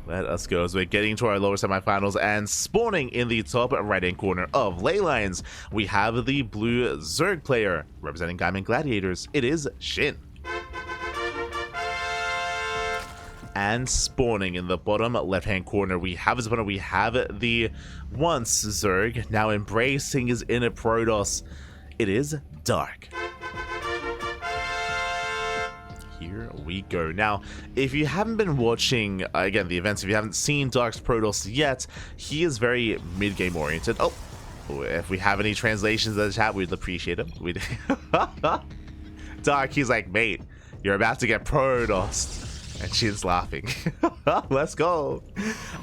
Let us go as we're getting to our lower semifinals, and spawning in the top right-hand corner of Ley Lines, we have the blue Zerg player representing Diamond Gladiators. It is SHIN. And spawning in the bottom left-hand corner, we have his opponent. We have the once Zerg, now embracing his inner Protoss. It is Dark. Here we go. Now, if you haven't been watching, again, the events, if you haven't seen Dark's Protoss yet, he is very mid-game oriented. Oh, if we have any translations in the chat, we'd appreciate them. Dark, he's like, mate, you're about to get Protoss. And Shin's laughing. Let's go.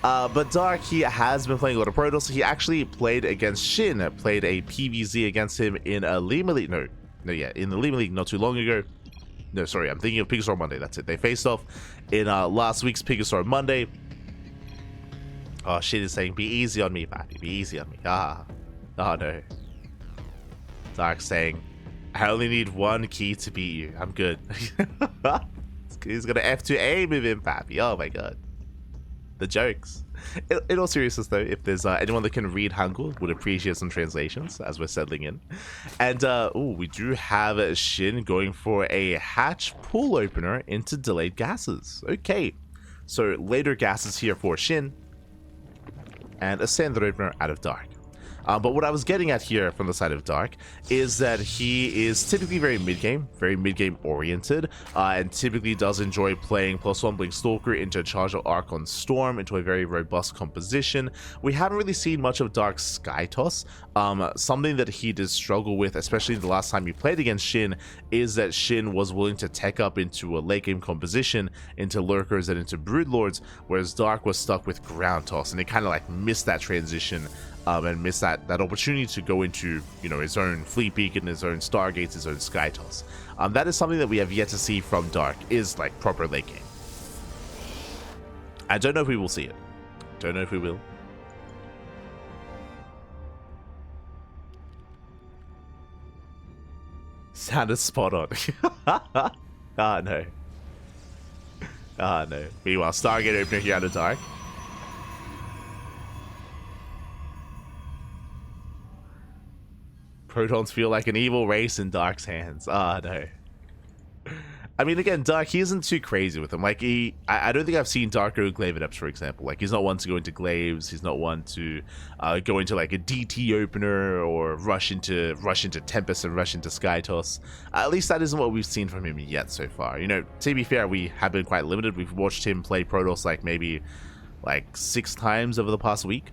But Dark, he has been playing a lot of Protoss. He actually played against SHIN, played a PvZ against him in a Lima League. In the Lima League not too long ago. No, sorry, I'm thinking of Pigastar Monday. That's it. They faced off in last week's Pigastar Monday. Oh, SHIN is saying, be easy on me, Pappy. Be easy on me. Oh, no. Dark saying, I only need one key to beat you. I'm good. He's gonna F2A with him, Pappy. Oh my god. The jokes. In all seriousness though, if there's anyone that can read Hangul, would appreciate some translations as we're settling in. And we do have SHIN going for a hatch pool opener into delayed gases. Okay, so later gases here for SHIN, and a standard opener out of Dark. But what I was getting at here from the side of Dark is that he is typically very mid-game oriented, and typically does enjoy playing +1 Blink Stalker into Charger Archon Storm into a very robust composition. We haven't really seen much of Dark's Sky Toss. Something that he did struggle with, especially the last time he played against SHIN, is that SHIN was willing to tech up into a late game composition, into Lurkers and into Broodlords, whereas Dark was stuck with Ground Toss, and it kind of like missed that transition. And miss that opportunity to go into, you know, his own Fleet Beacon, his own Stargates, his own Sky Toss. That is something that we have yet to see from Dark, is like proper late game. I don't know if we will see it. Don't know if we will. Sounded spot on. Ah, no. Ah, no. Meanwhile, Stargate opener here out of Dark. Protons feel like an evil race in Dark's hands. Ah, no. I mean, again, Dark, he isn't too crazy with them. Like, I don't think I've seen Dark go Glaive Adepts, for example. Like, he's not one to go into Glaives. He's not one to go into, like, a DT opener or rush into Tempest and rush into Sky Toss. At least that isn't what we've seen from him yet so far. You know, to be fair, we have been quite limited. We've watched him play Protoss, like, maybe, like, 6 times over the past week.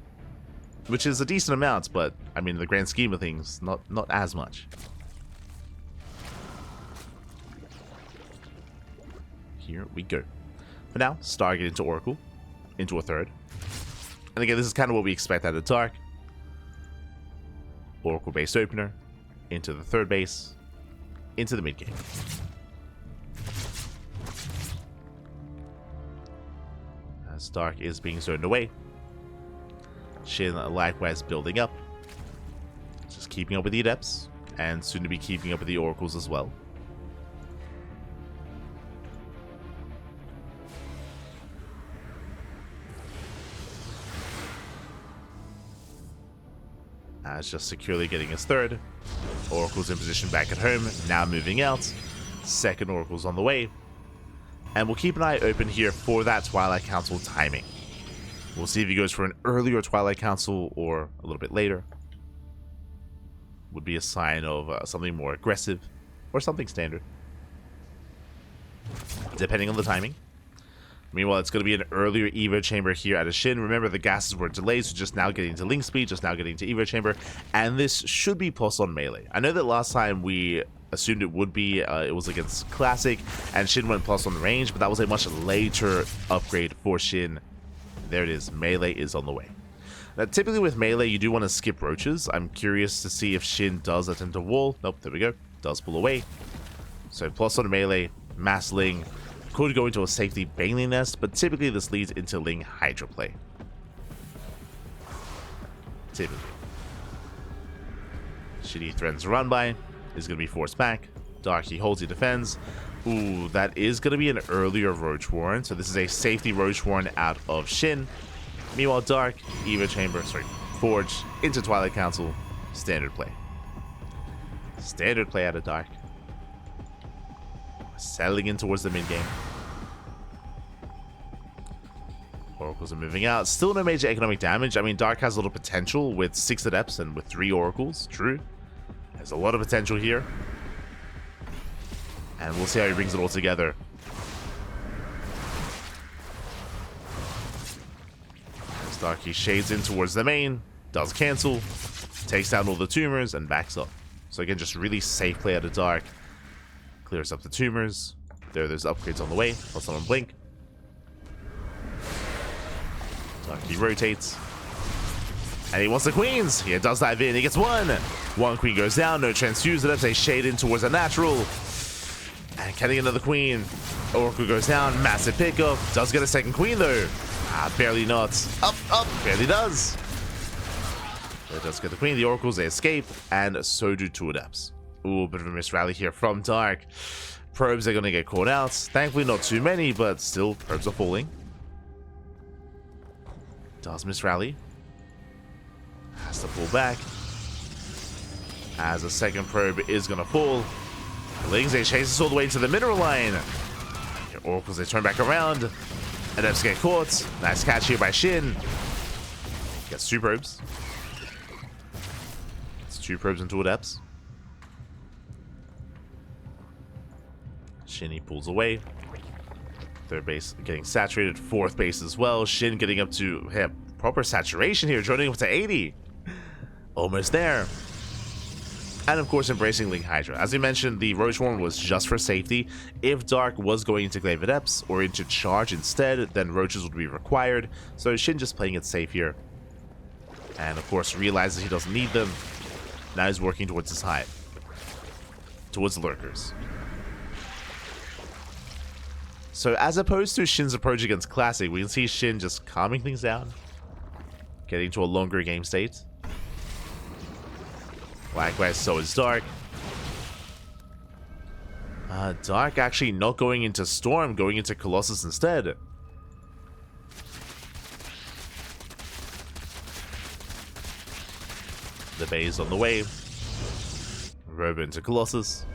Which is a decent amount, but I mean, in the grand scheme of things, not as much. Here we go. For now, Stargate into Oracle, into a third. And again, this is kind of what we expect out of Dark. Oracle based opener, into the third base, into the mid game. As Dark is being zoned away. SHIN likewise building up, just keeping up with the Adepts, and soon to be keeping up with the Oracles as well. As just securely getting his third. Oracles in position back at home, now moving out. Second Oracle's on the way. And we'll keep an eye open here for that Twilight Council timing. We'll see if he goes for an earlier Twilight Council or a little bit later. Would be a sign of something more aggressive or something standard, depending on the timing. Meanwhile, it's going to be an earlier Evo Chamber here at a SHIN. Remember, the gases were delayed, so just now getting to Link Speed, just now getting to Evo Chamber, and this should be plus on melee. I know that last time we assumed it would be, it was against Classic, and SHIN went plus on range, but that was a much later upgrade for SHIN. There it is. Melee is on the way. Now, typically with melee, you do want to skip roaches. I'm curious to see if SHIN does attempt a wall. Nope, there we go. Does pull away. So plus on melee, mass Ling. Could go into a safety Baneling Nest, but typically this leads into Ling Hydra play. Typically. Shitty threatens run by. Is going to be forced back. Dark, he holds, he defends. Ooh, that is going to be an earlier Roach Warren. So this is a safety Roach Warren out of Shin. Meanwhile, Dark, Eva Chamber, sorry, Forge, into Twilight Council. Standard play. Standard play out of Dark. Settling in towards the mid-game. Oracles are moving out. Still no major economic damage. I mean, Dark has a little potential with 6 Adepts and with 3 Oracles. True. There's a lot of potential here. And we'll see how he brings it all together. As Darky shades in towards the main. Does cancel. Takes down all the tumors and backs up. So again, just really safe play out of Dark. Clears up the tumors. There's upgrades on the way. I'll summon Blink. Darky rotates. And he wants the queens. He does dive in. He gets one. One queen goes down. No transfuse. That's a shade in towards a natural. And getting another queen. Oracle goes down. Massive pickup. Does get a second queen though. Barely not. Up. Barely does. But it does get the queen. The Oracles, they escape. And so do 2 Adepts. Ooh, a bit of a miss rally here from Dark. Probes are going to get caught out. Thankfully not too many, but still probes are falling. Does miss rally. Has to pull back. As a second probe is going to fall. Lings, they chase us all the way to the mineral line. Oracles, they turn back around. Adepts get caught. Nice catch here by Shin. Gets 2 probes. Gets 2 probes into Adepts. Shin, he pulls away. 3rd base getting saturated. 4th base as well. Shin getting up to proper saturation here, joining up to 80. Almost there. And of course, embracing Ling Hydra. As we mentioned, the Roach Warren was just for safety. If Dark was going into Glaive Adepts or into Charge instead, then Roaches would be required. So Shin just playing it safe here. And of course, realizes he doesn't need them. Now he's working towards his hive. Towards the Lurkers. So as opposed to Shin's approach against Classic, we can see Shin just calming things down. Getting to a longer game state. Likewise, so is Dark. Dark actually not going into Storm, going into Colossus instead. The Bay is on the way. Robo into Colossus.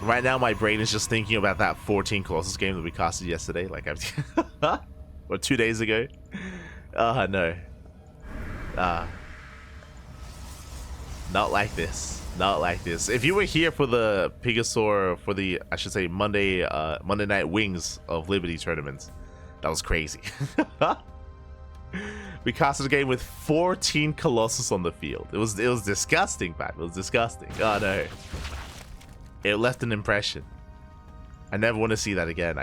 Right now, my brain is just thinking about that 14 Colossus game that we casted yesterday. Like, or 2 days ago. No. Not like this. Not like this. If you were here for the Pegasaur, for the, I should say, Monday Night Wings of Liberty tournament, that was crazy. We casted a game with 14 Colossus on the field. It was disgusting, man. It was disgusting. Oh no. It left an impression. I never want to see that again.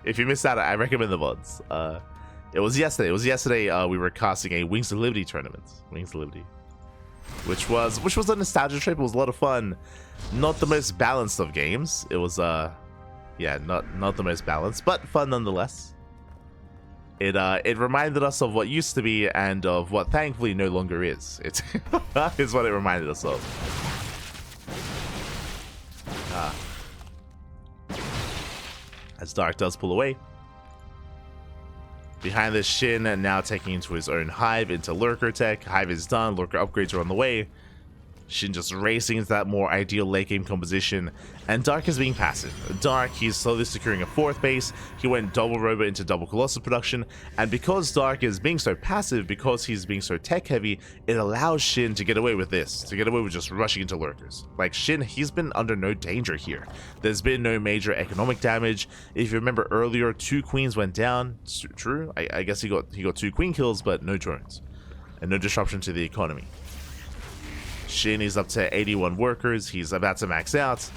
If you missed out, I recommend the mods. It was yesterday. We were casting a Wings of Liberty tournament. Wings of Liberty. Which was a nostalgia trip. It was a lot of fun. Not the most balanced of games. It was yeah, not the most balanced, but fun nonetheless. It reminded us of what used to be and of what thankfully no longer is. It's is what it reminded us of. As Dark does pull away. Behind this, Shin now taking into his own Hive into Lurker tech. Hive is done. Lurker upgrades are on the way. Shin just racing into that more ideal late game composition. And Dark is being passive. Dark, he's slowly securing a 4th base. He went double Robo into double Colossus production. And because Dark is being so passive, because he's being so tech heavy, it allows Shin to get away with this. To get away with just rushing into Lurkers. Like Shin, he's been under no danger here. There's been no major economic damage. If you remember earlier, 2 queens went down. True, I guess he got 2 queen kills, but no drones. And no disruption to the economy. Shin is up to 81 workers. He's about to max out.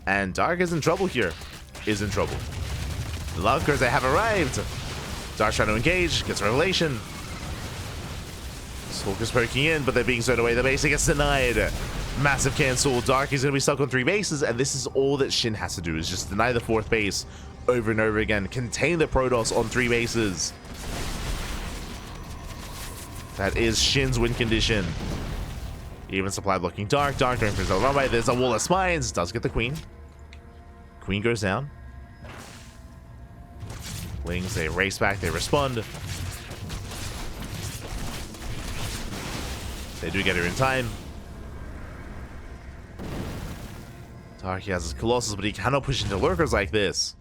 And Dark is in trouble here. Is in trouble. The Lurkers, they have arrived. Dark's trying to engage. Gets a revelation. Stalker's poking in, but they're being zoned away. The base gets denied. Massive cancel. Dark is going to be stuck on 3 bases. And this is all that Shin has to do. Is just deny the 4th base over and over again. Contain the Protoss on 3 bases. That is Shin's win condition. Even supply blocking Dark. Dark going for his runway. There's a wall of spines. Does get the queen. Queen goes down. Wings, they race back. They respond. They do get her in time. Dark, he has his Colossus, but he cannot push into lurkers like this.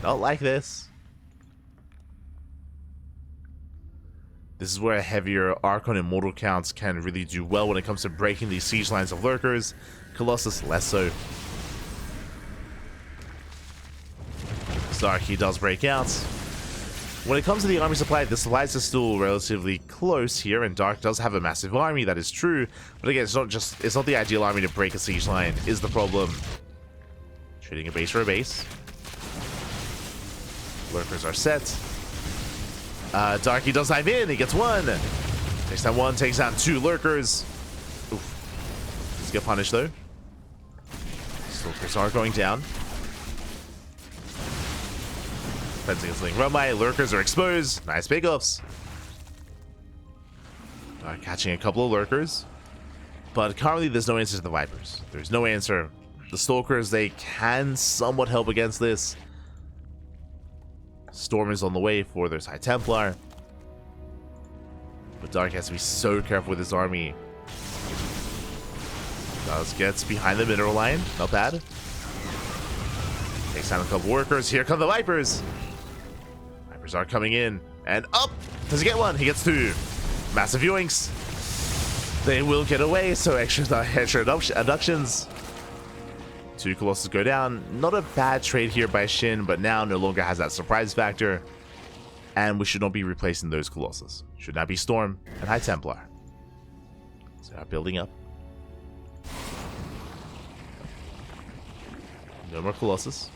Not like this. This is where heavier Archon and Mortal counts can really do well when it comes to breaking these siege lines of lurkers. Colossus less so. Dark, he does break out. When it comes to the army supply, the supplies are still relatively close here, and Dark does have a massive army, that is true. But again, it's not the ideal army to break a siege line, is the problem. Trading a base for a base. Lurkers are set. Darky does dive in, he gets one. Takes down one, takes down two lurkers. Oof. Does get punished though. Lurkers are going down. Fencing is link runway, lurkers are exposed. Nice pickups. Catching a couple of lurkers. But currently there's no answer to the Vipers. There's no answer. The Stalkers, they can somewhat help against this. Storm is on the way for their High Templar. But Dark has to be so careful with his army. Does gets behind the mineral line. Not bad. Takes down a couple workers. Here come the Vipers. Vipers are coming in. And up! Does he get one? He gets two. Massive yoinks. They will get away, so extra abductions. Two Colossus go down. Not a bad trade here by Shin, but now no longer has that surprise factor. And we should not be replacing those Colossus. Should not be Storm and High Templar. So building up. No more Colossus.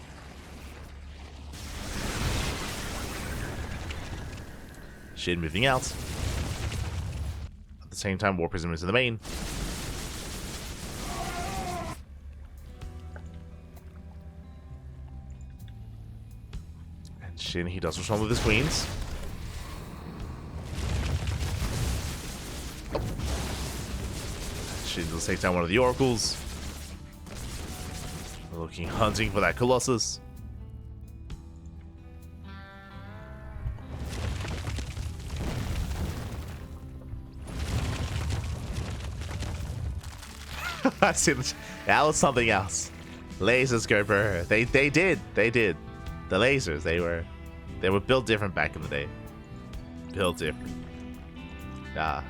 Shin moving out. At the same time, War Prism is in the main. And Shin, he does respond with his queens. Oh. Shin does take down one of the oracles. Looking, hunting for that Colossus. I see. That was something else. Lasers go for her. They did. The lasers. They were built different back in the day. Built different. Ah.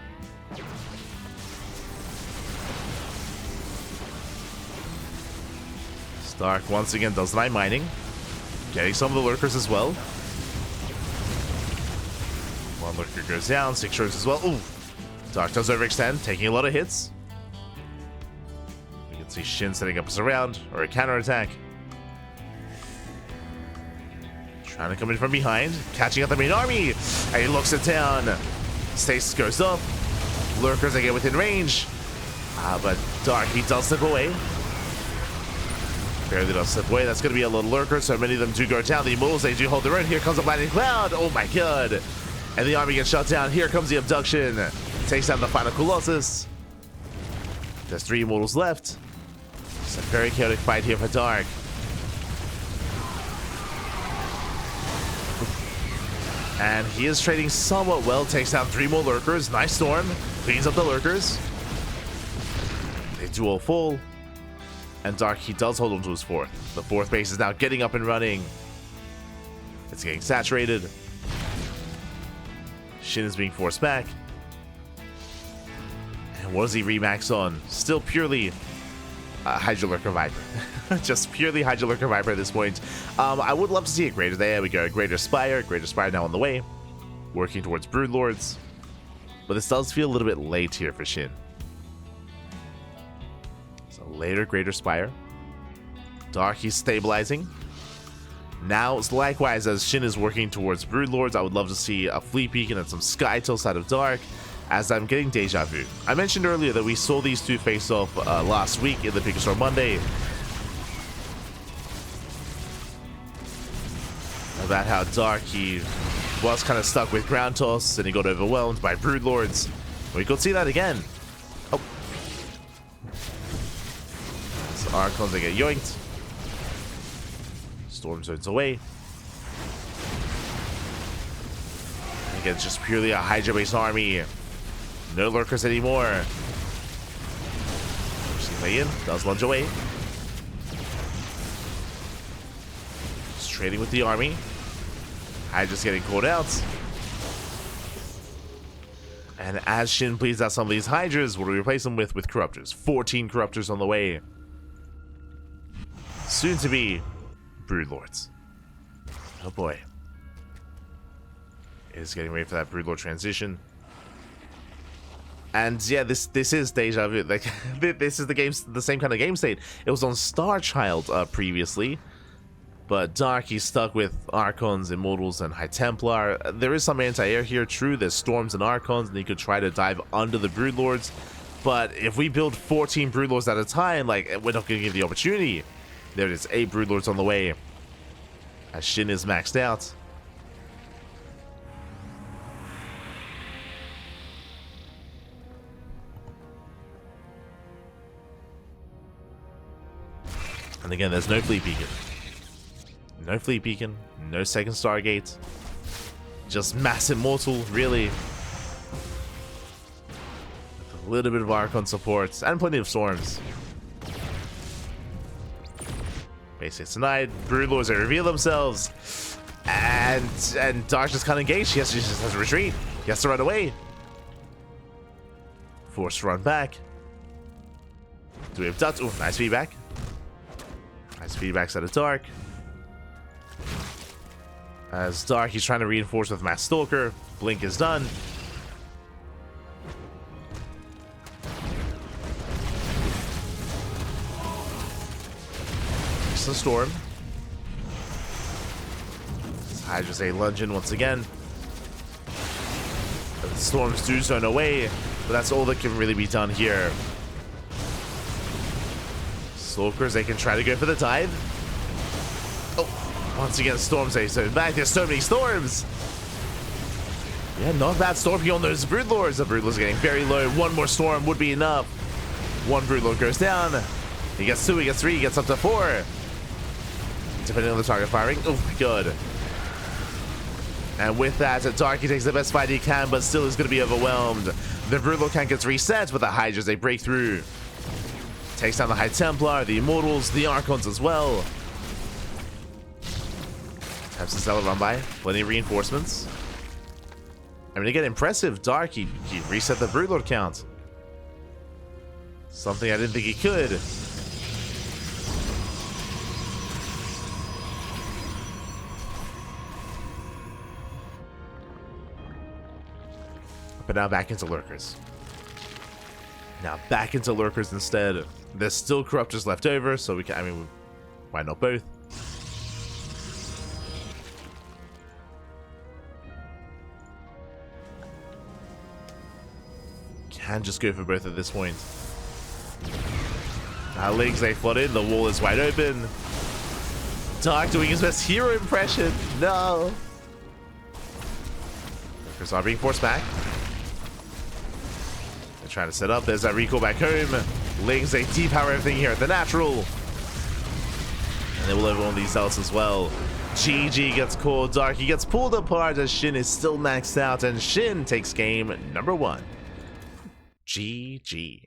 Stark once again does night mining. Getting some of the lurkers as well. One lurker goes down, 6 shards as well. Ooh. Dark does overextend, taking a lot of hits. You can see Shin setting up a surround or a counterattack. Trying to come in from behind, catching up the main army. And he looks it down. Stasis goes up. Lurkers, they get within range. But Dark, he does slip away. Barely does slip away. That's going to be a little lurker, so many of them do go down. The Immortals, they do hold their own. Here comes a blinding cloud. Oh my god. And the army gets shut down. Here comes the abduction. Takes down the final Colossus. There's 3 Immortals left. It's a very chaotic fight here for Dark. And he is trading somewhat well. Takes down 3 more lurkers. Nice storm. Cleans up the lurkers. They do all fall. And Dark, he does hold on to his 4th. The 4th base is now getting up and running. It's getting saturated. Shin is being forced back. And what does he remax on? Still purely Hydra Lurker Viper. Just purely Hydra Lurker Viper at this point. I would love to see a Greater. There we go. Greater Spire. Greater Spire now on the way. Working towards Broodlords. But this does feel a little bit late here for Shin. Later, Greater Spire. Dark, he's stabilizing. Now, likewise, as Shin is working towards Broodlords, I would love to see a Fleet Beacon and some Sky Tilt out of Dark, as I'm getting deja vu. I mentioned earlier that we saw these two face off last week in the Big Store Monday. About how Dark, he was kind of stuck with Ground Toss, and he got overwhelmed by Broodlords. We could see that again. Oh, Archons, they get yoinked. Storm zones away. Again, just purely a Hydra-based army. No lurkers anymore. Lay in, does lunge away. Just trading with the army. Hydra's getting called out. And as Shin bleeds out some of these Hydras, what do we replace them with? With Corruptors. 14 Corruptors on the way. Soon to be Broodlords. Oh boy. Is getting ready for that Broodlord transition. And yeah, this is deja vu. Like this is the same kind of game state. It was on Starchild previously, but Darky's stuck with Archons, Immortals, and High Templar. There is some anti-air here, true. There's Storms and Archons, and you could try to dive under the Broodlords. But if we build 14 Broodlords at a time, like, we're not going to give the opportunity. There it is, 8 Broodlords on the way. As Shin is maxed out. And again, there's no fleet beacon. No fleet beacon, no second Stargate. Just mass immortal, really. With a little bit of Archon support and plenty of storms. Basically denied. Broodlords, they reveal themselves. And Dark just can't engage. He just has to retreat. He has to run away. Forced to run back. Do we have Dutch? Oh, nice feedback. Nice feedbacks out of Dark. As Dark, he's trying to reinforce with Mass Stalker. Blink is done. It's the Storm. Hydra's a lunge in once again. The Storms do zone away, but that's all that can really be done here. Stalkers, they can try to go for the dive. Oh, once again, Storms, they zone back. There's so many Storms. Yeah, not bad storming on those Broodlords. The Broodlords getting very low. One more Storm would be enough. One Broodlord goes down. He gets 2, he gets 3, he gets up to 4. Depending on the target firing. Oh, good. And with that, Darky takes the best fight he can, but still is going to be overwhelmed. The Broodlord count gets reset, but the Hydras, they break through. Takes down the High Templar, the Immortals, the Archons as well. Have some stellar run by. Plenty of reinforcements. I mean, again, impressive. Dark, he reset the Broodlord count. Something I didn't think he could. But now back into Lurkers. Now back into Lurkers instead. There's still Corruptors left over, so we can, I mean, why not both? Can just go for both at this point. Now legs, they flood in, the wall is wide open. Dark doing his best hero impression. No. Lurkers are being forced back. They're trying to set up. There's that recall back home. Lings, they depower everything here at the natural. And they will overwhelm these Zealots as well. GG gets called. Darky gets pulled apart as Shin is still maxed out. And Shin takes game number 1. GG.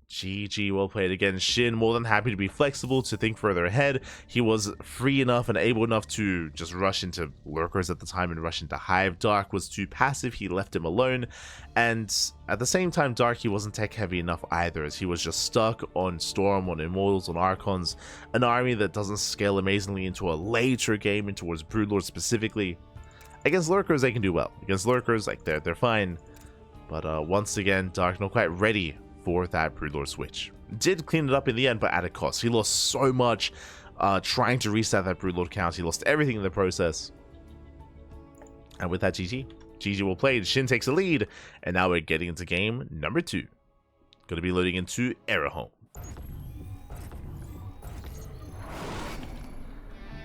GG, well played again. Shin more than happy to be flexible, to think further ahead. He was free enough and able enough to just rush into Lurkers at the time and rush into Hive. Dark was too passive, he left him alone. And at the same time, Dark, he wasn't tech heavy enough either, as he was just stuck on Storm, on Immortals, on Archons. An army that doesn't scale amazingly into a later game, and towards Broodlord specifically. Against Lurkers, they can do well. Against Lurkers, like, they're fine. But once again, Dark not quite ready for that Broodlord switch. Did clean it up in the end, but at a cost. He lost so much trying to reset that Broodlord count. He lost everything in the process. And with that, GG. GG well played. Shin takes the lead. And now we're getting into game number 2. Going to be loading into Error Home.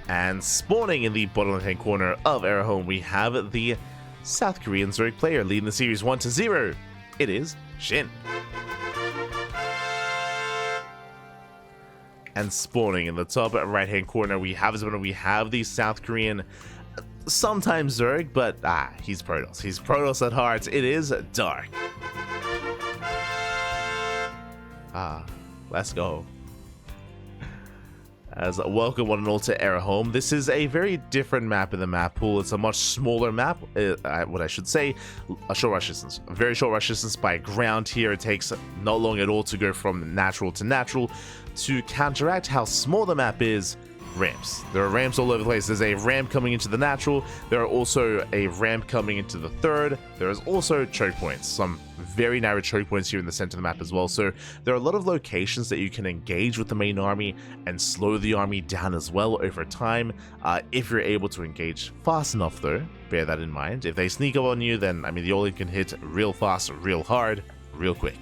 And spawning in the bottom left-hand corner of Error Home, we have the South Korean Zurich player leading the series 1-0. It is Shin. And spawning in the top right hand corner, we have the South Korean, sometimes Zerg, but he's Protoss. He's Protoss at heart. It is Dark. Let's go. As welcome one and all to Era Home. This is a very different map in the map pool. It's a much smaller map. What I should say, a short rush distance. A very short rush distance by ground here. It takes not long at all to go from natural to natural. To counteract how small the map is, ramps. There are ramps all over the place. There's a ramp coming into the natural. There are also a ramp coming into the third. There is also choke points. Some very narrow choke points here in the center of the map as well. So there are a lot of locations that you can engage with the main army and slow the army down as well over time. If you're able to engage fast enough though, bear that in mind. If they sneak up on you, then I mean the Olin can hit real fast, real hard, real quick.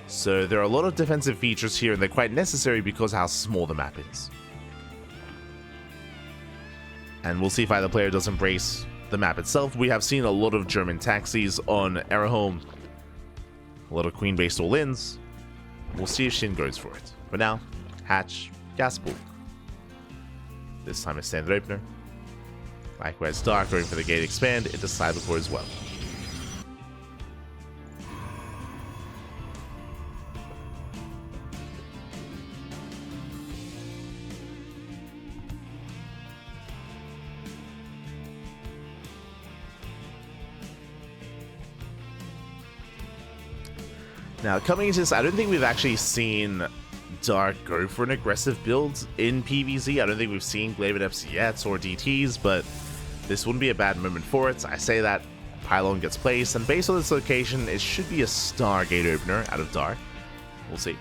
So there are a lot of defensive features here, and they're quite necessary because how small the map is. And we'll see if either player does embrace the map itself. We have seen a lot of German taxis on Era Home, a lot of Queen-based all-ins. We'll see if SHIN goes for it. But now, hatch, gas pool. This time a standard opener. Likewise, Dark going for the gate expand into Cybercore as well. Now, coming into this, I don't think we've actually seen Dark go for an aggressive build in PvZ. I don't think we've seen Glaven Eps yet or DTs, but this wouldn't be a bad moment for it. I say that, Pylon gets placed, and based on this location, it should be a Stargate opener out of Dark. We'll see.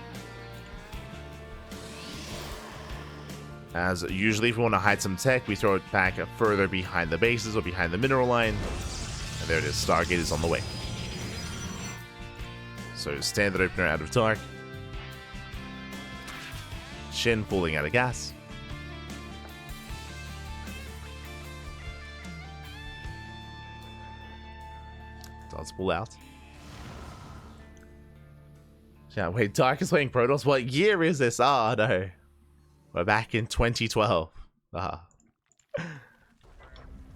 As usually, if we want to hide some tech, we throw it back further behind the bases or behind the mineral line. And there it is, Stargate is on the way. So standard opener out of Dark. SHIN falling out of gas. Does pull out. Yeah, wait, Dark is playing Protoss? What year is this? Oh no. We're back in 2012.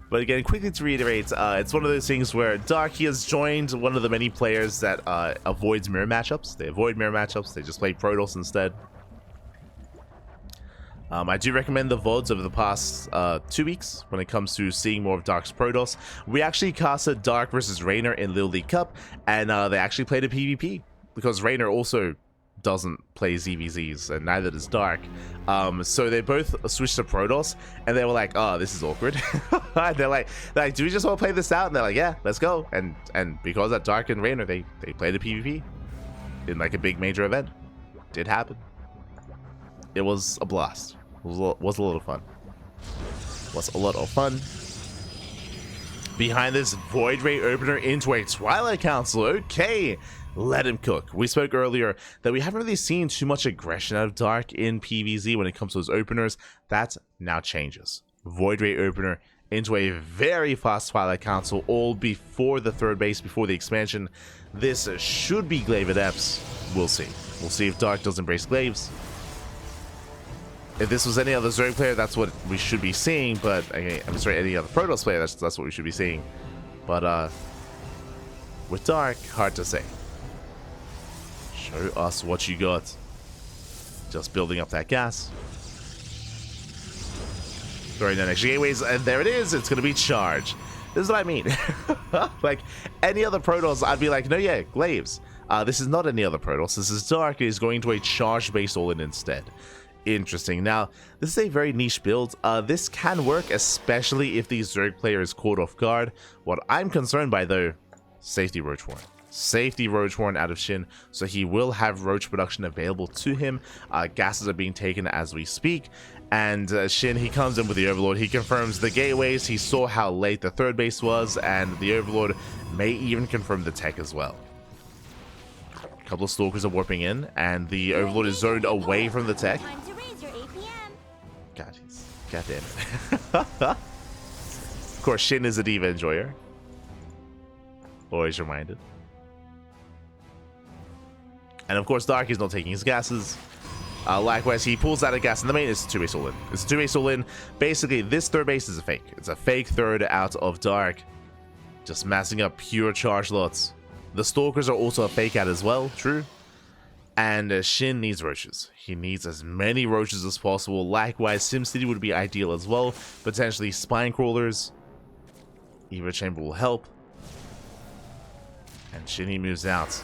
But again, quickly to reiterate, it's one of those things where Dark has joined one of the many players that avoids mirror matchups. They avoid mirror matchups, they just play Protoss instead. I do recommend the VODs over the past 2 weeks when it comes to seeing more of Dark's Protoss. We actually casted Dark versus Raynor in Little League Cup, and they actually played a PvP, because Raynor also doesn't play ZvZs, and neither does Dark. So they both switched to Protoss, and they were like, oh, this is awkward. And they're like, do we just want to play this out? And they're like, yeah, let's go. And because that Dark and Raynor, they played a PvP in like a big major event. Did happen. It was a blast. It was a lot of fun. Was a lot of fun. Behind this Void Ray opener into a Twilight Council. Okay. Let him cook. We spoke earlier that we haven't really seen too much aggression out of Dark in PvZ when it comes to those openers. That now changes. Void Ray opener into a very fast Twilight Council, all before the third base, before the expansion. This should be Glaven Eps. We'll see. We'll see if Dark does embrace Glaves. If this was any other Zerg player, that's what we should be seeing. But I'm sorry, any other Protoss player, that's what we should be seeing. But with Dark, hard to say. Show us what you got. Just building up that gas. Throwing down extra gateways, and there it is. It's going to be charged. This is what I mean. Like, any other Protoss, I'd be like, no, yeah, Glaves. This is not any other Protoss. This is Dark. It is going to a charge-based all-in instead. Interesting. Now, this is a very niche build. This can work, especially if the Zerg player is caught off guard. What I'm concerned by, though, safety Roach Warren. Safety Roach Warren out of SHIN, so he will have Roach production available to him. Gases are being taken as we speak, and SHIN, he comes in with the Overlord. He confirms the gateways. He saw how late the third base was, and the Overlord may even confirm the tech as well. A couple of Stalkers are warping in, and the Overlord is zoned away from the tech. God, God damn it. Of course, SHIN is a D.Va enjoyer. Always reminded. And of course, Dark is not taking his gases. Likewise, he pulls out a gas in the main. It's a 2-base all-in. It's a 2-base all-in. Basically, this third base is a fake. It's a fake third out of Dark. Just massing up pure charge lots. The Stalkers are also a fake out as well, true. And Shin needs roaches. He needs as many roaches as possible. Likewise, SimCity would be ideal as well. Potentially Spine Crawlers. Evo Chamber will help. And Shinny moves out.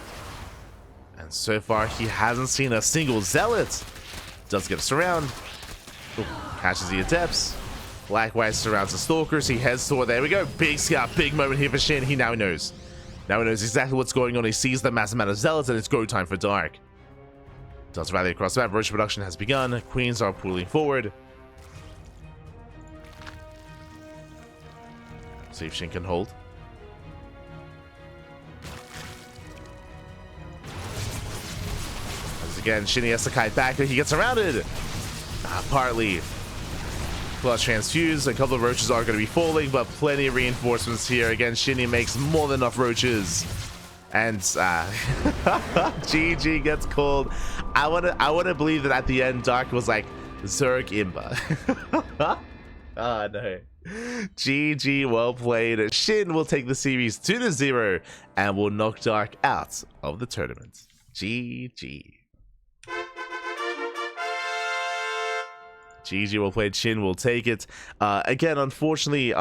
And so far, he hasn't seen a single Zealot. Does get us around. Ooh, catches the Adepts. Likewise, surrounds the Stalkers. He heads toward, there we go. Big scout, big moment here for Shin. He now knows. Now he knows exactly what's going on. He sees the massive amount of Zealots, and it's go time for Dark. Does rally across the map. Roach production has begun. Queens are pulling forward. See if Shin can hold. Again, Shinny has to kite back, but he gets surrounded. Partly. Plus transfuse, a couple of roaches are going to be falling, but plenty of reinforcements here. Again, Shinny makes more than enough roaches. And GG gets called. I wanna believe that at the end, Dark was like, Zerg Imba. Ah, no. GG, well played. Shin will take the series 2-0 and will knock Dark out of the tournament. GG. GG, well played. Shin will take it. Again, unfortunately,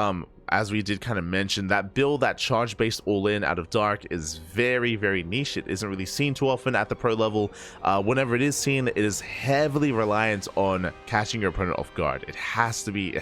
as we did kind of mention, that build, that charge-based all-in out of Dark is very, very niche. It isn't really seen too often at the pro level. Whenever it is seen, it is heavily reliant on catching your opponent off guard. It has to be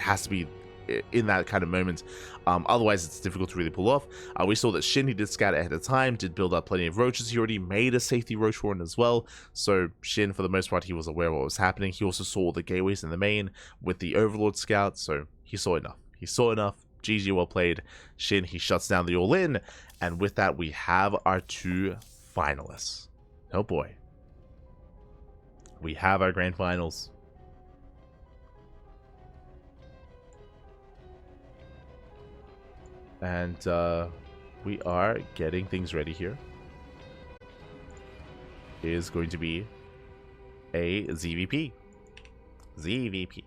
in that kind of moment. Otherwise, it's difficult to really pull off. We saw that Shin, he did scout ahead of time, did build up plenty of roaches. He already made a safety roach warren as well. So Shin, for the most part, he was aware of what was happening. He also saw the gateways in the main with the Overlord scout, so he saw enough. He saw enough. GG, well played. Shin, he shuts down the all-in. And with that, we have our 2 finalists. Oh boy. We have our grand finals. And we are getting things ready here. It is going to be a ZvP. ZvP.